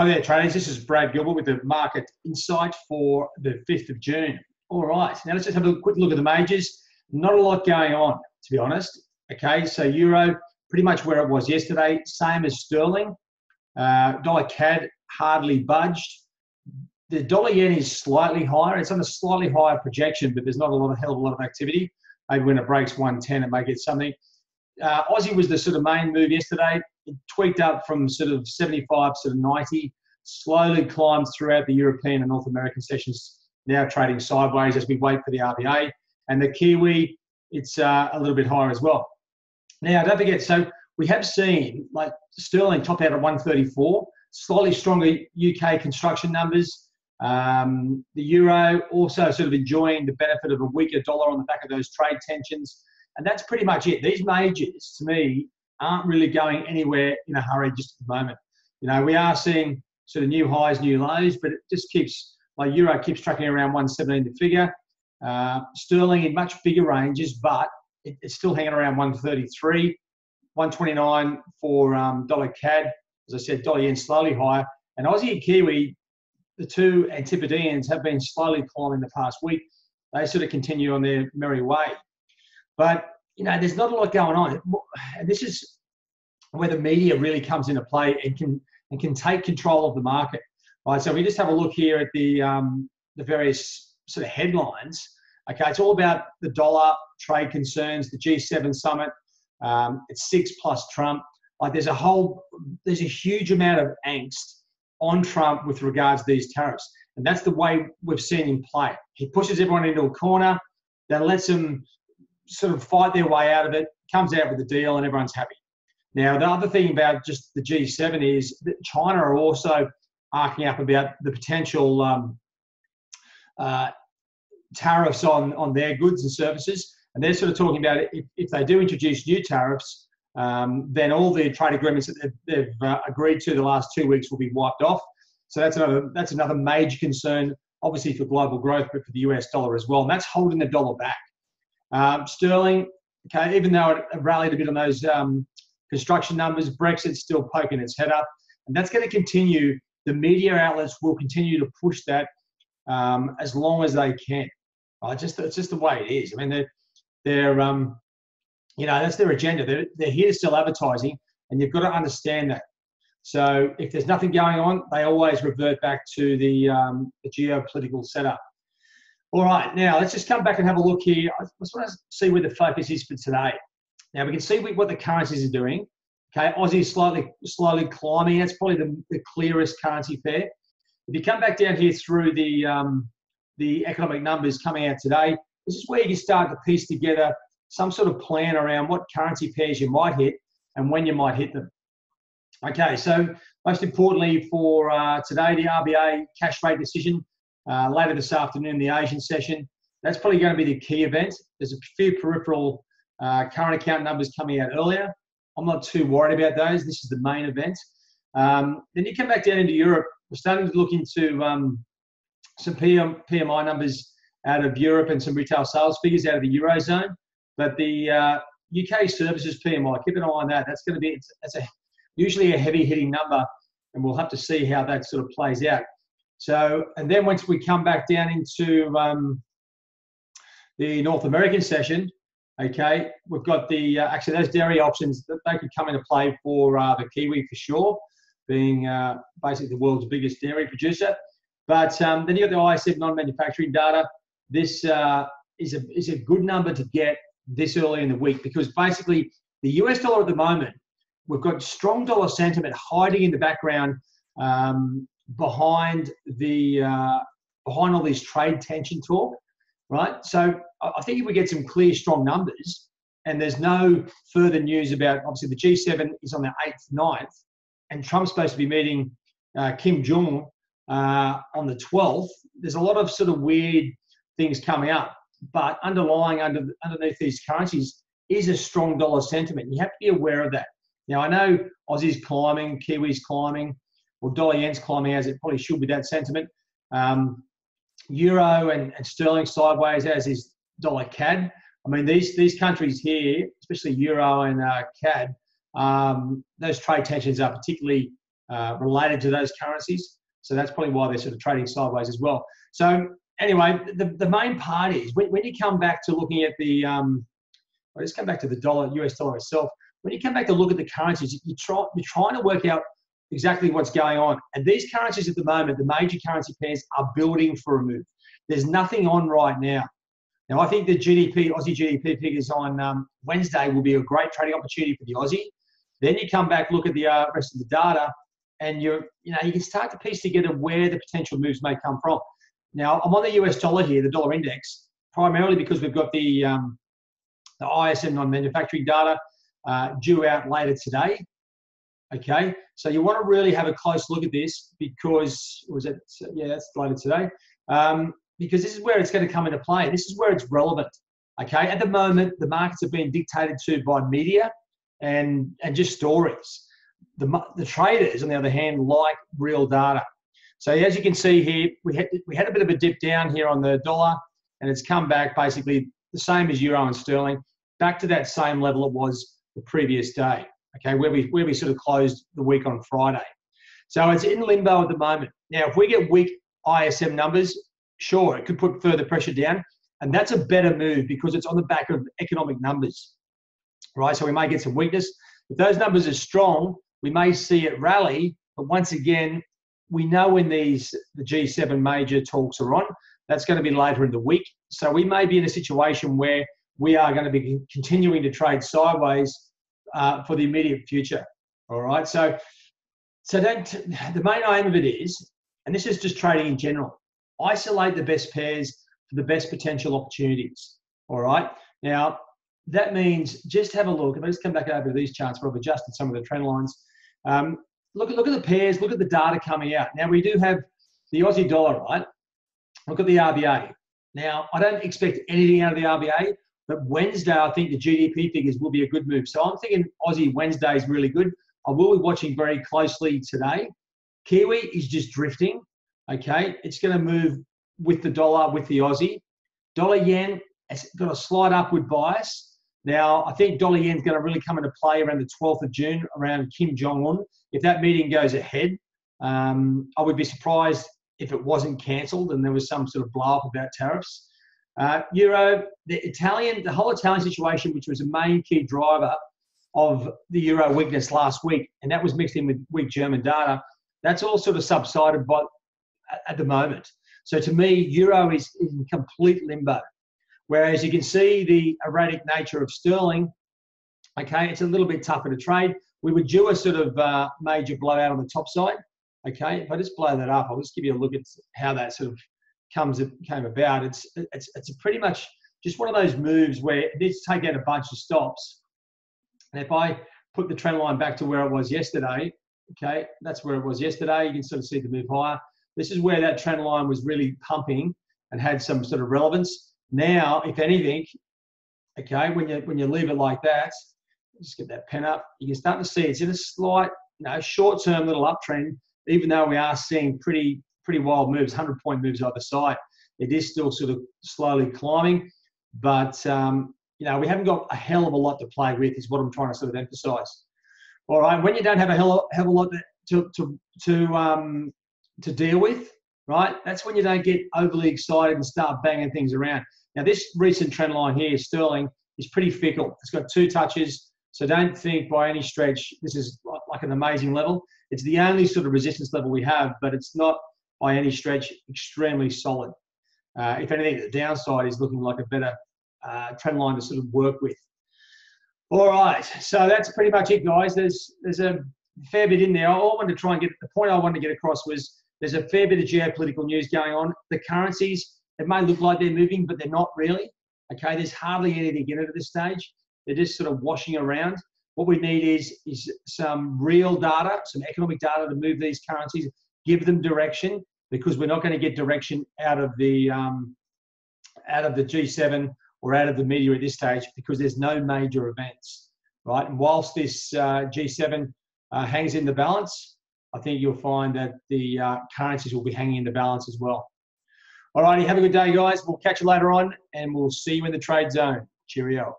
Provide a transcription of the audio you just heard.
Hi there, traders. This is Brad Gilbert with the market insight for the 5th of June. All right, now let's just have a quick look at the majors. Not a lot going on, to be honest. Okay, so euro pretty much where it was yesterday, same as sterling. Dollar CAD hardly budged. The dollar yen is slightly higher. It's on a slightly higher projection, but there's not a hell of a lot of activity. Maybe when it breaks 110, it may get something. Aussie was the sort of main move yesterday. It tweaked up from sort of 75 to 90, slowly climbed throughout the European and North American sessions, now trading sideways as we wait for the RBA. And the Kiwi, it's a little bit higher as well. Now, don't forget, so we have seen like sterling top out at 134, slightly stronger UK construction numbers. The euro also sort of enjoying the benefit of a weaker dollar on the back of those trade tensions. And that's pretty much it. These majors, to me, aren't really going anywhere in a hurry just at the moment. You know, we are seeing sort of new highs, new lows, but it just keeps, like euro keeps tracking around 117 the figure. Sterling in much bigger ranges, but it's still hanging around 133, 129 for dollar CAD. As I said, dollar yen slowly higher. And Aussie and Kiwi, the two Antipodeans, have been slowly climbing the past week. They sort of continue on their merry way. But, you know, there's not a lot going on. And this is where the media really comes into play and can take control of the market. Right, so we just have a look here at the various sort of headlines. Okay, it's all about the dollar, trade concerns, the G7 summit. It's 6 plus Trump. Like there's a huge amount of angst on Trump with regards to these tariffs. And that's the way we've seen him play. He pushes everyone into a corner, then lets them sort of fight their way out of it, comes out with a deal, and everyone's happy. Now, the other thing about just the G7 is that China are also arcing up about the potential tariffs on their goods and services. And they're sort of talking about if they do introduce new tariffs, then all the trade agreements that they've agreed to the last 2 weeks will be wiped off. So that's another major concern, obviously for global growth, but for the US dollar as well. And that's holding the dollar back. Sterling, okay, even though it rallied a bit on those construction numbers, Brexit's still poking its head up. And that's going to continue. The media outlets will continue to push that as long as they can. It's just the way it is. I mean, they're you know, that's their agenda. They're here to sell advertising, and you've got to understand that. So if there's nothing going on, they always revert back to the geopolitical setup. All right, now let's just come back and have a look here. I just want to see where the focus is for today. Now we can see what the currencies are doing. Okay, Aussie is slowly climbing. That's probably the clearest currency pair. If you come back down here through the economic numbers coming out today, this is where you can start to piece together some sort of plan around what currency pairs you might hit and when you might hit them. Okay, so most importantly for today, the RBA cash rate decision. Later this afternoon, the Asian session. That's probably going to be the key event. There's a few peripheral current account numbers coming out earlier. I'm not too worried about those. This is the main event. Then you come back down into Europe. We're starting to look into some PMI numbers out of Europe and some retail sales figures out of the Eurozone. But the UK services PMI, keep an eye on that. That's going to be usually a heavy-hitting number, and we'll have to see how that sort of plays out. So, and then once we come back down into the North American session, okay, we've got the, actually those dairy options, they could come into play for the Kiwi for sure, being basically the world's biggest dairy producer. But then you've got the ISM non-manufacturing data. This is a good number to get this early in the week because basically the US dollar at the moment, we've got strong dollar sentiment hiding in the background behind all these trade tension talk, right? So I think if we get some clear, strong numbers, and there's no further news about, obviously the G7 is on the 8th, 9th, and Trump's supposed to be meeting Kim Jong on the 12th. There's a lot of sort of weird things coming up, but underneath these currencies is a strong dollar sentiment. You have to be aware of that. Now I know Aussie's climbing, Kiwi's climbing, or dollar yen's climbing as it probably should with that sentiment. Euro and sterling sideways, as is dollar CAD. I mean, these countries here, especially Euro and CAD, those trade tensions are particularly related to those currencies. So that's probably why they're sort of trading sideways as well. So anyway, the main part is when you come back to looking at the, I'll just come back to the dollar, US dollar itself. When you come back to look at the currencies, you're trying to work out exactly what's going on. And these currencies at the moment, the major currency pairs are building for a move. There's nothing on right now. Now, I think the Aussie GDP figures on Wednesday will be a great trading opportunity for the Aussie. Then you come back, look at the rest of the data, and you can start to piece together where the potential moves may come from. Now, I'm on the US dollar here, the dollar index, primarily because we've got the ISM non-manufacturing data due out later today. Okay, so you want to really have a close look at this because, that's later today, because this is where it's going to come into play. This is where it's relevant. Okay, at the moment, the markets are being dictated to by media and just stories. The traders, on the other hand, like real data. So as you can see here, we had a bit of a dip down here on the dollar, and it's come back basically the same as euro and sterling, back to that same level it was the previous day. Okay, where we sort of closed the week on Friday. So it's in limbo at the moment. Now, if we get weak ISM numbers, sure, it could put further pressure down, and that's a better move because it's on the back of economic numbers, right? So we may get some weakness. If those numbers are strong, we may see it rally, but once again, we know when the G7 major talks are on, that's going to be later in the week. So we may be in a situation where we are going to be continuing to trade sideways for the immediate future. All right. So the main aim of it is, and this is just trading in general, isolate the best pairs for the best potential opportunities. All right. Now, that means just have a look. If I just come back over to these charts where I've adjusted some of the trend lines. Look at the pairs, look at the data coming out. Now, we do have the Aussie dollar, right? Look at the RBA. Now, I don't expect anything out of the RBA, but Wednesday, I think the GDP figures will be a good move. So I'm thinking Aussie Wednesday is really good. I will be watching very closely today. Kiwi is just drifting, okay? It's going to move with the dollar, with the Aussie. Dollar yen has got a slight upward bias. Now, I think dollar yen is going to really come into play around the 12th of June, around Kim Jong-un. If that meeting goes ahead, I would be surprised if it wasn't cancelled and there was some sort of blow-up about tariffs. Euro, the whole Italian situation, which was a main key driver of the euro weakness last week, and that was mixed in with weak German data, that's all sort of subsided at the moment. So to me, euro is in complete limbo. Whereas you can see the erratic nature of sterling, okay, it's a little bit tougher to trade. We would do a sort of major blowout on the top side, okay. If I just blow that up, I'll just give you a look at how that sort of came about. It's a pretty much just one of those moves where it needs to take out a bunch of stops. And if I put the trend line back to where it was yesterday, okay, that's where it was yesterday. You can sort of see the move higher. This is where that trend line was really pumping and had some sort of relevance. Now, if anything, okay, when you leave it like that, just get that pen up, you can start to see it's in a slight, short-term little uptrend, even though we are seeing pretty wild moves, 100-point moves either side. It is still sort of slowly climbing, but we haven't got a hell of a lot to play with, is what I'm trying to sort of emphasize. All right, when you don't have a hell of a lot to deal with, right, that's when you don't get overly excited and start banging things around. Now, this recent trend line here, sterling, is pretty fickle. It's got 2 touches, so don't think by any stretch this is like an amazing level. It's the only sort of resistance level we have, but it's not by any stretch extremely solid. If anything, the downside is looking like a better trend line to sort of work with. All right, so that's pretty much it, guys. There's a fair bit in there. The point I wanted to get across was there's a fair bit of geopolitical news going on. The currencies, it may look like they're moving, but they're not really. Okay, there's hardly anything in it at this stage. They're just sort of washing around. What we need is some real data, some economic data to move these currencies, give them direction, because we're not going to get direction out of the G7 or out of the media at this stage, because there's no major events, right? And whilst this G7 hangs in the balance, I think you'll find that the currencies will be hanging in the balance as well. All righty, have a good day, guys. We'll catch you later on, and we'll see you in the trade zone. Cheerio.